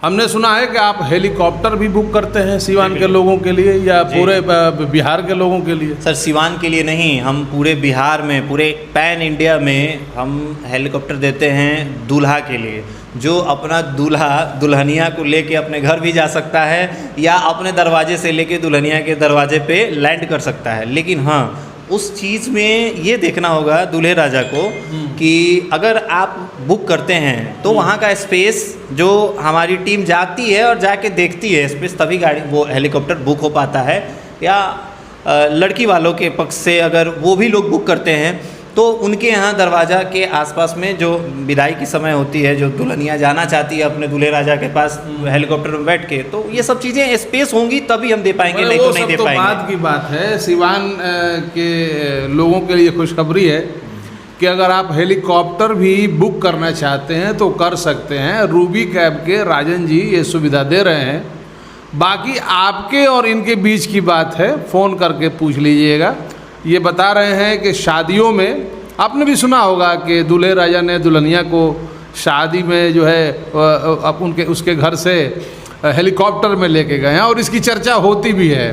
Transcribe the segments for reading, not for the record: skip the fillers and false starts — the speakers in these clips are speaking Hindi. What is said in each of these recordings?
हमने सुना है कि आप हेलीकॉप्टर भी बुक करते हैं सीवान के लोगों के लिए या पूरे बिहार के लोगों के लिए? सर सीवान के लिए नहीं, हम पूरे बिहार में, पूरे पैन इंडिया में हम हेलीकॉप्टर देते हैं दूल्हा के लिए, जो अपना दूल्हा दुल्हनिया को लेके अपने घर भी जा सकता है या अपने दरवाजे से लेके दुल्हनिया के दरवाजे पे लैंड कर सकता है। लेकिन हाँ, उस चीज़ में ये देखना होगा दूल्हे राजा को कि अगर आप बुक करते हैं तो वहाँ का स्पेस जो हमारी टीम जाती है और जाके देखती है स्पेस, तभी गाड़ी वो हेलीकॉप्टर बुक हो पाता है। या लड़की वालों के पक्ष से अगर वो भी लोग बुक करते हैं तो उनके यहाँ दरवाज़ा के आसपास में जो विदाई की समय होती है, जो दुल्हनिया जाना चाहती है अपने दूल्हे राजा के पास हेलीकॉप्टर में बैठ के, तो ये सब चीज़ें स्पेस होंगी तभी हम दे पाएंगे, नहीं तो नहीं दे पाएंगे। बात की बात है, सीवान के लोगों के लिए खुशखबरी है कि अगर आप हेलीकॉप्टर भी बुक करना चाहते हैं तो कर सकते हैं। रूबी कैब के राजन जी ये सुविधा दे रहे हैं। बाकी आपके और इनके बीच की बात है, फ़ोन करके पूछ लीजिएगा। ये बता रहे हैं कि शादियों में आपने भी सुना होगा कि दूल्हे राजा ने दुल्हनिया को शादी में जो है उसके घर से हेलीकॉप्टर में लेके गए हैं और इसकी चर्चा होती भी है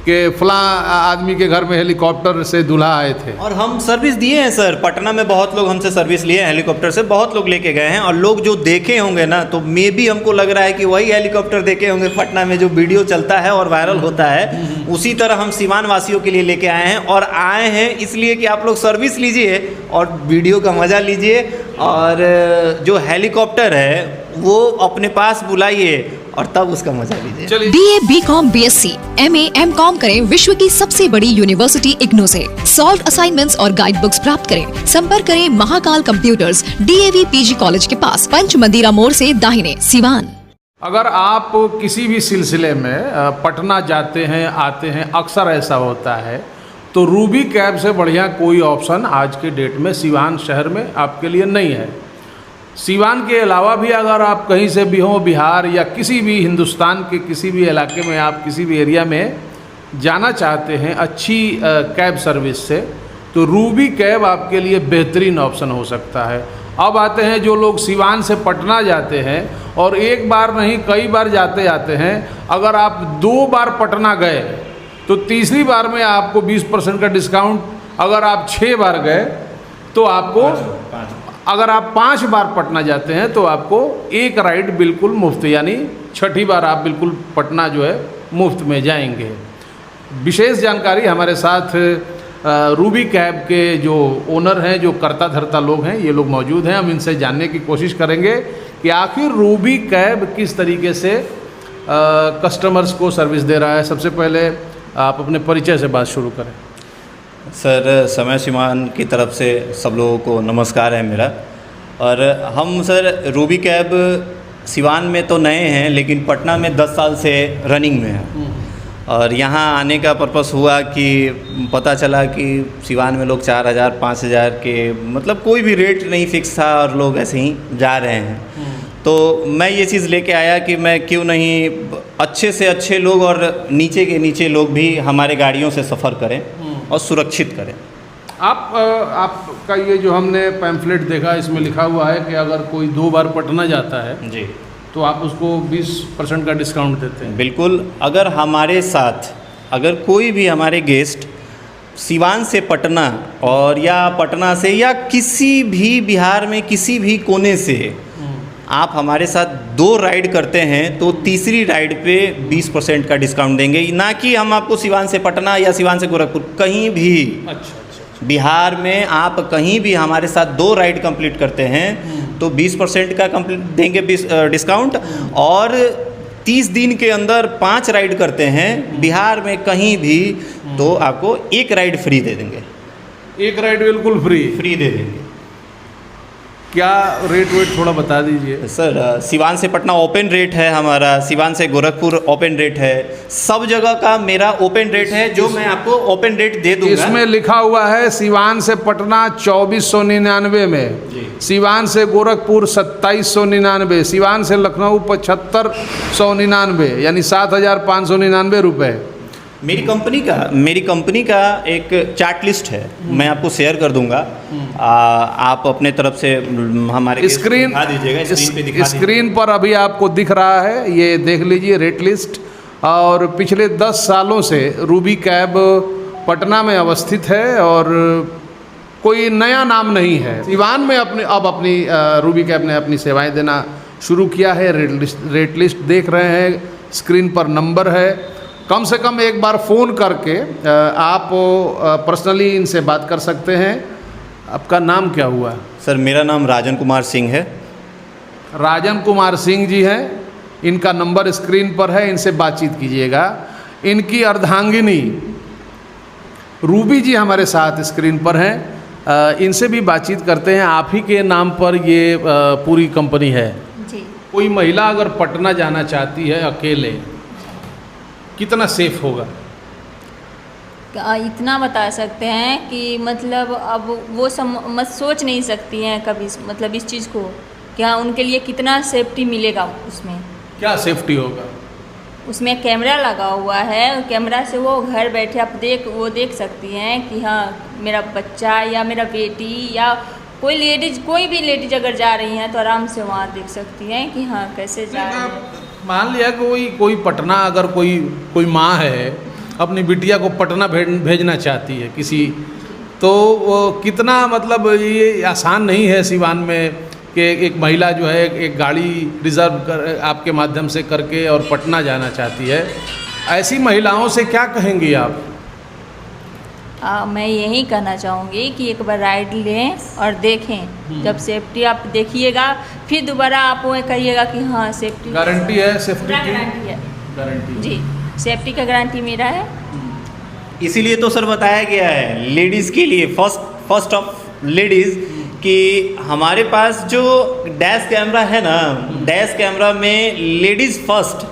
कि फलां आदमी के घर में हेलीकॉप्टर से दूल्हा आए थे। और हम सर्विस दिए हैं सर, पटना में बहुत लोग हमसे सर्विस लिए हैं हेलीकॉप्टर से, बहुत लोग लेके गए हैं। और लोग जो देखे होंगे ना, तो मे भी हमको लग रहा है कि वही हेलीकॉप्टर देखे होंगे पटना में जो वीडियो चलता है और वायरल होता है, उसी तरह हम सीवान वासियों के लिए लेके आए हैं। और आए हैं इसलिए कि आप लोग सर्विस लीजिए और वीडियो का मज़ा लीजिए, और जो हेलीकॉप्टर है वो अपने पास बुलाइए और तब उसका मजा लीजिए। BA, BCom, BSc, MA, MCom करें विश्व की सबसे बड़ी यूनिवर्सिटी इग्नू से। सॉल्व असाइनमेंट्स और गाइड बुक्स प्राप्त करें। संपर्क करें Mahakal computers, DAV PG college के पास, पंच मंदिरा मोड़ से दाहिने, सीवान। अगर आप किसी भी सिलसिले में पटना जाते हैं आते हैं, अक्सर ऐसा होता है, तो रूबी कैब से बढ़िया कोई ऑप्शन आज के डेट में सीवान शहर में आपके लिए नहीं है। सीवान के अलावा भी अगर आप कहीं से भी हो, बिहार या किसी भी हिंदुस्तान के किसी भी इलाके में, आप किसी भी एरिया में जाना चाहते हैं अच्छी कैब सर्विस से, तो रूबी कैब आपके लिए बेहतरीन ऑप्शन हो सकता है। अब आते हैं जो लोग सीवान से पटना जाते हैं और एक बार नहीं कई बार जाते हैं, अगर आप 2 बार पटना गए तो तीसरी बार में आपको 20% का डिस्काउंट। अगर आप 6 बार गए तो आपको, अगर आप 5 बार पटना जाते हैं तो आपको एक राइड बिल्कुल मुफ्त, यानी 6ठी बार आप बिल्कुल पटना जो है मुफ्त में जाएंगे। विशेष जानकारी हमारे साथ रूबी कैब के जो ओनर हैं, जो कर्ता धर्ता लोग हैं, ये लोग मौजूद हैं। हम इनसे जानने की कोशिश करेंगे कि आखिर रूबी कैब किस तरीके से कस्टमर्स को सर्विस दे रहा है। सबसे पहले आप अपने परिचय से बात शुरू करें। सर समय सीमान की तरफ से सब लोगों को नमस्कार है मेरा। और हम सर रूबी कैब सीवान में तो नए हैं, लेकिन पटना में 10 साल से रनिंग में है। और यहाँ आने का पर्पस हुआ कि पता चला कि सीवान में लोग 4000 5000 के, मतलब कोई भी रेट नहीं फिक्स था और लोग ऐसे ही जा रहे हैं। तो मैं ये चीज़ लेके आया कि मैं क्यों नहीं अच्छे से अच्छे लोग और नीचे के नीचे लोग भी हमारे गाड़ियों से सफ़र करें और सुरक्षित करें। आपका ये जो हमने पैम्फलेट देखा, इसमें लिखा हुआ है कि अगर कोई 2 बार पटना जाता है जी, तो आप उसको 20% का डिस्काउंट देते हैं। बिल्कुल। अगर हमारे साथ अगर कोई भी हमारे गेस्ट सीवान से पटना और या पटना से या किसी भी बिहार में किसी भी कोने से आप हमारे साथ 2 राइड करते हैं तो तीसरी राइड पे 20% का डिस्काउंट देंगे। ना कि हम आपको सीवान से पटना या सीवान से गोरखपुर, कहीं भी बिहार में आप कहीं भी हमारे साथ 2 राइड कंप्लीट करते हैं तो 20% का कंप्लीट देंगे डिस्काउंट। और 30 दिन के अंदर 5 राइड करते हैं बिहार में कहीं भी, तो आपको 1 राइड फ्री दे देंगे। 1 राइड बिल्कुल फ्री दे देंगे। क्या रेट वेट थोड़ा बता दीजिए। सर सीवान से पटना ओपन रेट है हमारा, सीवान से गोरखपुर ओपन रेट है, सब जगह का मेरा ओपन रेट है, जो मैं आपको ओपन रेट दे दूंगा। इसमें लिखा हुआ है सीवान से पटना 2499 में, सीवान से गोरखपुर 2799, सीवान से लखनऊ 7599, यानी 7599 रुपये। मेरी कंपनी का एक चार्ट लिस्ट है, मैं आपको शेयर कर दूंगा। आप अपने तरफ से हमारे स्क्रीन दिखा दीजिएगा, स्क्रीन पे दिखा स्क्रीन पर अभी आपको दिख रहा है, ये देख लीजिए रेट लिस्ट। और पिछले 10 सालों से रूबी कैब पटना में अवस्थित है और कोई नया नाम नहीं है। सिवान में अपनी रूबी कैब ने अपनी सेवाएं देना शुरू किया है। रेट लिस्ट देख रहे हैं, स्क्रीन पर नंबर है। कम से कम एक बार फ़ोन करके आप पर्सनली इनसे बात कर सकते हैं। आपका नाम क्या हुआ? सर मेरा नाम राजन कुमार सिंह है। राजन कुमार सिंह जी हैं, इनका नंबर स्क्रीन पर है, इनसे बातचीत कीजिएगा। इनकी अर्धांगिनी रूबी जी हमारे साथ स्क्रीन पर हैं, इनसे भी बातचीत करते हैं। आप ही के नाम पर ये पूरी कंपनी है जी। कोई महिला अगर पटना जाना चाहती है अकेले, कितना सेफ होगा? इतना बता सकते हैं कि मतलब अब वो मत सोच नहीं सकती हैं कभी, मतलब इस चीज़ को क्या उनके लिए कितना सेफ्टी मिलेगा उसमें। क्या सेफ्टी होगा? उसमें कैमरा लगा हुआ है, कैमरा से वो घर बैठे आप देख सकती हैं कि हाँ मेरा बच्चा या मेरा बेटी या कोई भी लेडीज अगर जा रही हैं तो आराम से वहाँ देख सकती हैं कि हाँ कैसे जा रही हैं। मान लिया कोई पटना, अगर कोई माँ है अपनी बिटिया को पटना भेजना चाहती है किसी, तो वो कितना मतलब ये आसान नहीं है सिवान में कि एक महिला जो है एक गाड़ी रिज़र्व कर आपके माध्यम से करके और पटना जाना चाहती है। ऐसी महिलाओं से क्या कहेंगी आप? मैं यही कहना चाहूँगी कि एक बार राइड लें और देखें। जब सेफ्टी आप देखिएगा फिर दोबारा आप वो कहिएगा कि हाँ सेफ्टी गारंटी है, सेफ्टी की गारंटी है गारंटी जी, सेफ्टी का गारंटी मेरा है। इसीलिए तो सर बताया गया है लेडीज़ के लिए, फर्स्ट ऑफ लेडीज़, कि हमारे पास जो डैश कैमरा है ना, डैश कैमरा में लेडीज़ फर्स्ट,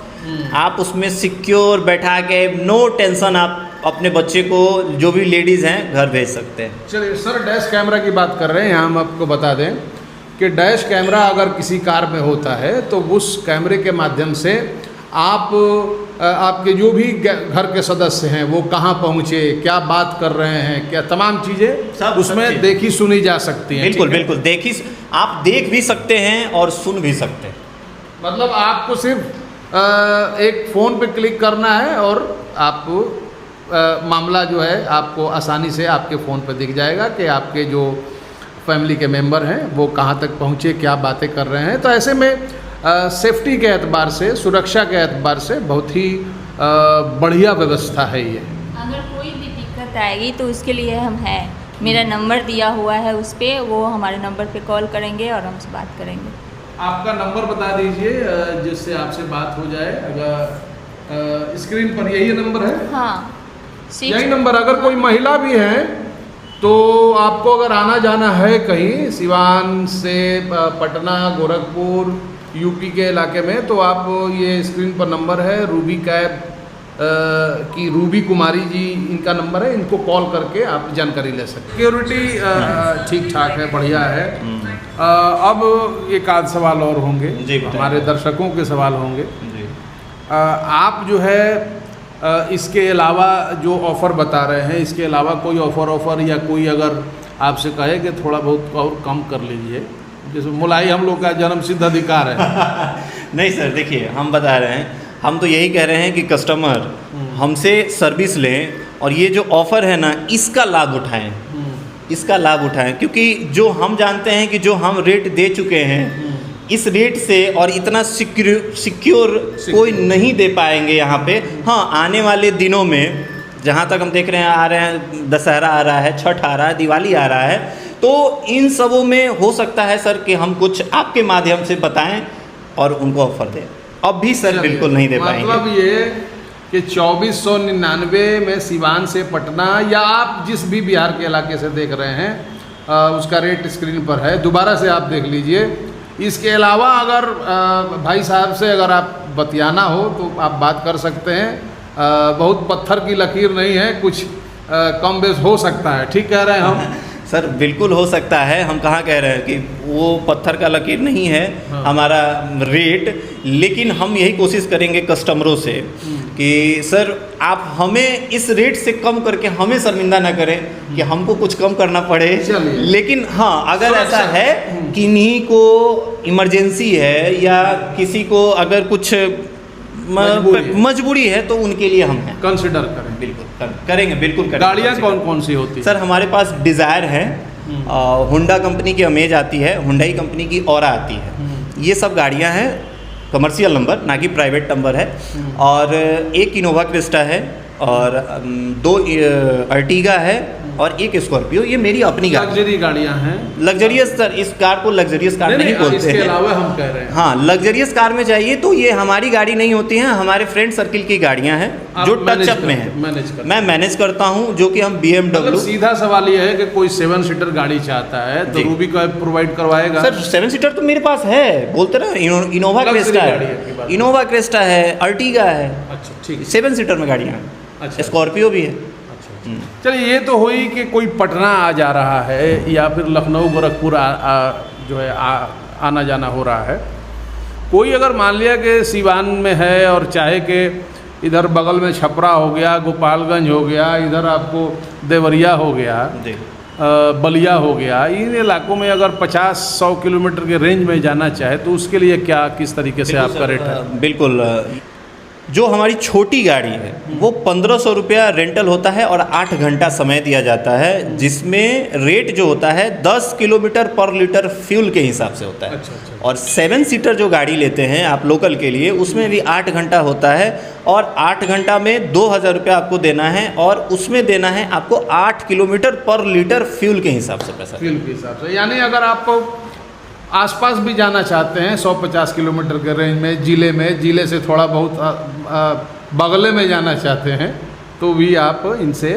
आप उसमें सिक्योर बैठा के नो टेंशन आप अपने बच्चे को, जो भी लेडीज़ हैं, घर भेज सकते हैं। चलिए सर, डैश कैमरा की बात कर रहे हैं, हम आपको बता दें कि डैश कैमरा अगर किसी कार में होता है तो उस कैमरे के माध्यम से आपके जो भी घर के सदस्य हैं वो कहाँ पहुँचे, क्या बात कर रहे हैं, क्या तमाम चीज़ें उसमें देखी सुनी जा सकती हैं। बिल्कुल आप देख भी सकते हैं और सुन भी सकते हैं। मतलब आपको सिर्फ एक फ़ोन पे क्लिक करना है और आप मामला जो है आपको आसानी से आपके फ़ोन पे दिख जाएगा कि आपके जो फैमिली के मेंबर हैं वो कहाँ तक पहुँचे, क्या बातें कर रहे हैं। तो ऐसे में सेफ्टी के एतबार से, सुरक्षा के एतबार से बहुत ही बढ़िया व्यवस्था है ये। अगर कोई भी दिक्कत आएगी तो उसके लिए हम हैं, मेरा नंबर दिया हुआ है उस पर, वो हमारे नंबर पे कॉल करेंगे और हमसे बात करेंगे। आपका नंबर बता दीजिए जिससे आपसे बात हो जाए। अगर स्क्रीन पर यही नंबर है? हाँ, यही नंबर। अगर कोई महिला भी है तो आपको अगर आना जाना है कहीं सिवान से पटना, गोरखपुर, यूपी के इलाके में, तो आप ये स्क्रीन पर नंबर है रूबी कैब की रूबी कुमारी जी इनका नंबर है, इनको कॉल करके आप जानकारी ले सकते हैं। सिक्योरिटी ठीक ठाक है, बढ़िया है। अब एक आध सवाल और होंगे, हमारे दर्शकों के सवाल होंगे। आप जो है इसके अलावा जो ऑफ़र बता रहे हैं, इसके अलावा कोई ऑफ़र या कोई अगर आपसे कहे कि थोड़ा बहुत और कम कर लीजिए, जैसे मुलाई हम लोग का जन्मसिद्ध अधिकार है। नहीं सर, देखिए हम बता रहे हैं, हम तो यही कह रहे हैं कि कस्टमर हमसे सर्विस लें और ये जो ऑफ़र है ना इसका लाभ उठाएं, इसका लाभ उठाएं, क्योंकि जो हम जानते हैं कि जो हम रेट दे चुके हैं इस रेट से और इतना सिक्योर कोई नहीं दे पाएंगे यहाँ पे। हाँ, आने वाले दिनों में जहाँ तक हम देख रहे हैं, आ रहे हैं, दशहरा आ रहा है, छठ आ रहा है, दिवाली आ रहा है, तो इन सबों में हो सकता है सर कि हम कुछ आपके माध्यम से बताएं और उनको ऑफर दें। अब भी सर बिल्कुल नहीं दे पाएंगे। मतलब ये कि 2499 में सिवान से पटना या आप जिस भी बिहार के इलाके से देख रहे हैं उसका रेट स्क्रीन पर है, दोबारा से आप देख लीजिए। इसके अलावा अगर भाई साहब से अगर आप बतियाना हो तो आप बात कर सकते हैं, बहुत पत्थर की लकीर नहीं है, कुछ कम बेस हो सकता है। ठीक कह रहे हैं हम? सर बिल्कुल हो सकता है, हम कहाँ कह रहे हैं कि वो पत्थर का लकीर नहीं है हमारा रेट, लेकिन हम यही कोशिश करेंगे कस्टमरों से कि सर आप हमें इस रेट से कम करके हमें शर्मिंदा ना करें कि हमको कुछ कम करना पड़े। लेकिन हाँ, अगर ऐसा है किन्हीं को इमरजेंसी है या किसी को अगर कुछ मजबूरी है तो उनके लिए हम हैं, कंसिडर करें। बिल्कुल करेंगे, बिल्कुल करेंगे। गाड़ियाँ कौन कौन सी होती सर हमारे पास डिज़ायर है, होंडा कंपनी की अमेज आती है, हुंडई कंपनी की औरा आती है। ये सब गाड़ियां हैं, कमर्शियल नंबर ना कि प्राइवेट नंबर है। और एक इनोवा क्रिस्टा है और 2 अर्टिगा है और एक स्कॉर्पियो। ये मेरी अपनी लग्जरी गाड़ियां हैं। लग्जरियस सर, इस कार को लग्जरियस कार नहीं बोलते हैं। इसके अलावा हम कह रहे हैं हाँ, लग्जरियस कार में चाहिए तो ये हमारी गाड़ी नहीं होती हैं, हमारे फ्रेंड सर्किल की गाड़ियां हैं जो टचअप में है। मैं मैनेज करता हूँ, जो कि हम BMW। सीधा सवाल ये है कि कोई 7 सीटर गाड़ी चाहता है तो रूबी का प्रोवाइड करवाएगा? सर 7 सीटर तो मेरे पास है, बोलते ना, इनोवा क्रेस्टा है, इनोवा क्रेस्टा है, अर्टिगा है। अच्छा ठीक है, 7 सीटर में गाड़ियाँ हैं। अच्छा, स्कॉर्पियो भी है। चलिए, ये तो हुई कि कोई पटना आ जा रहा है या फिर लखनऊ गोरखपुर जो है आना जाना हो रहा है। कोई अगर मान लिया कि सिवान में है और चाहे कि इधर बगल में छपरा हो गया, गोपालगंज हो गया, इधर आपको देवरिया हो गया, बलिया हो गया, इन इलाकों में अगर 50-100 किलोमीटर के रेंज में जाना चाहे तो उसके लिए क्या, किस तरीके से आपका रेट है? बिल्कुल, जो हमारी छोटी गाड़ी है वो 1500 रुपया रेंटल होता है और 8 घंटा समय दिया जाता है, जिसमें रेट जो होता है 10 किलोमीटर पर लीटर फ्यूल के हिसाब से होता है। अच्छा। और 7 सीटर जो गाड़ी लेते हैं आप लोकल के लिए, उसमें भी 8 घंटा होता है और 8 घंटा में 2000 रुपया आपको देना है और उसमें देना है आपको 8 किलोमीटर पर लीटर फ्यूल के हिसाब से पैसा। फ्यूल के हिसाब से, यानी अगर आपको आसपास भी जाना चाहते हैं 150 किलोमीटर के रेंज में, जिले से थोड़ा बहुत बगले में जाना चाहते हैं तो भी आप इनसे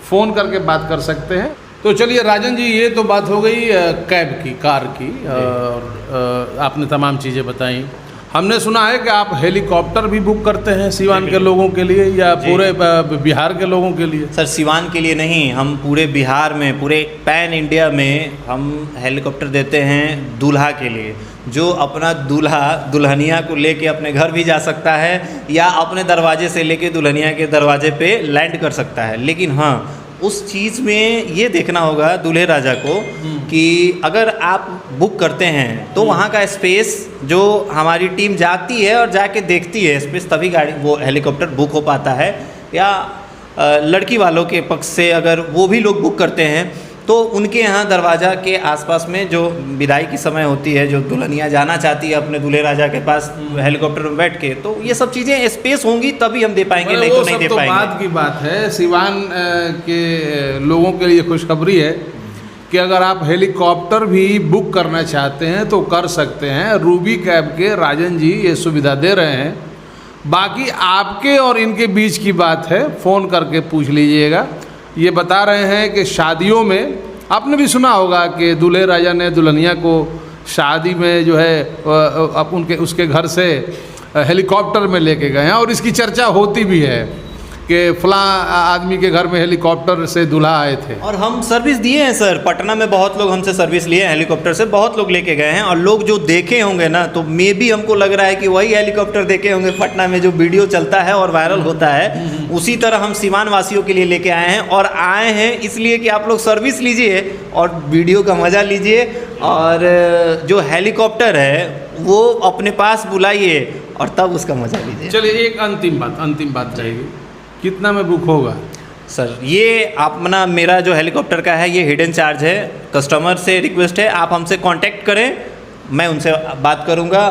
फ़ोन करके बात कर सकते हैं। तो चलिए राजन जी, ये तो बात हो गई कैब की, कार की, और आपने तमाम चीज़ें बताई। हमने सुना है कि आप हेलीकॉप्टर भी बुक करते हैं सिवान के लोगों के लिए या पूरे बिहार के लोगों के लिए? सर सिवान के लिए नहीं, हम पूरे बिहार में, पूरे पैन इंडिया में हम हेलीकॉप्टर देते हैं दूल्हा के लिए, जो अपना दूल्हा दुल्हनिया को लेके अपने घर भी जा सकता है या अपने दरवाजे से लेके दुल्हनिया के दरवाजे पे लैंड कर सकता है। लेकिन हाँ, उस चीज़ में ये देखना होगा दूल्हे राजा को कि अगर आप बुक करते हैं तो वहाँ का स्पेस जो हमारी टीम जाती है और जाके देखती है स्पेस, तभी गाड़ी वो हेलीकॉप्टर बुक हो पाता है। या लड़की वालों के पक्ष से अगर वो भी लोग बुक करते हैं तो उनके यहाँ दरवाज़ा के आसपास में जो विदाई की समय होती है, जो दुल्हनिया जाना चाहती है अपने दूल्हे राजा के पास हेलीकॉप्टर में बैठ के, तो ये सब चीज़ें स्पेस होंगी तभी हम दे पाएंगे, नहीं तो नहीं दे पाएंगे। बात की बात है, सिवान के लोगों के लिए खुशखबरी है कि अगर आप हेलीकॉप्टर भी बुक करना चाहते हैं तो कर सकते हैं। रूबी कैब के राजन जी ये सुविधा दे रहे हैं। बाकी आपके और इनके बीच की बात है, फ़ोन करके पूछ लीजिएगा। ये बता रहे हैं कि शादियों में आपने भी सुना होगा कि दूल्हे राजा ने दुल्हनिया को शादी में जो है उसके घर से हेलीकॉप्टर में लेके गए हैं और इसकी चर्चा होती भी है कि फलां आदमी के घर में हेलीकॉप्टर से दूल्हा आए थे। और हम सर्विस दिए हैं सर, पटना में बहुत लोग हमसे सर्विस लिए हैं हेलीकॉप्टर से, बहुत लोग लेके गए हैं। और लोग जो देखे होंगे ना, तो मे भी हमको लग रहा है कि वही हेलीकॉप्टर देखे होंगे पटना में जो वीडियो चलता है और वायरल होता है, उसी तरह हम सिवान वासियों के लिए लेके आए हैं। और आए हैं इसलिए कि आप लोग सर्विस लीजिए और वीडियो का मज़ा लीजिए, और जो हेलीकॉप्टर है वो अपने पास बुलाइए और तब उसका मज़ा लीजिए। चलिए, एक अंतिम बात रहेगी, कितना में बुक होगा? सर ये अपना मेरा जो हेलीकॉप्टर का है ये हिडन चार्ज है। कस्टमर से रिक्वेस्ट है आप हमसे कांटेक्ट करें, मैं उनसे बात करूंगा।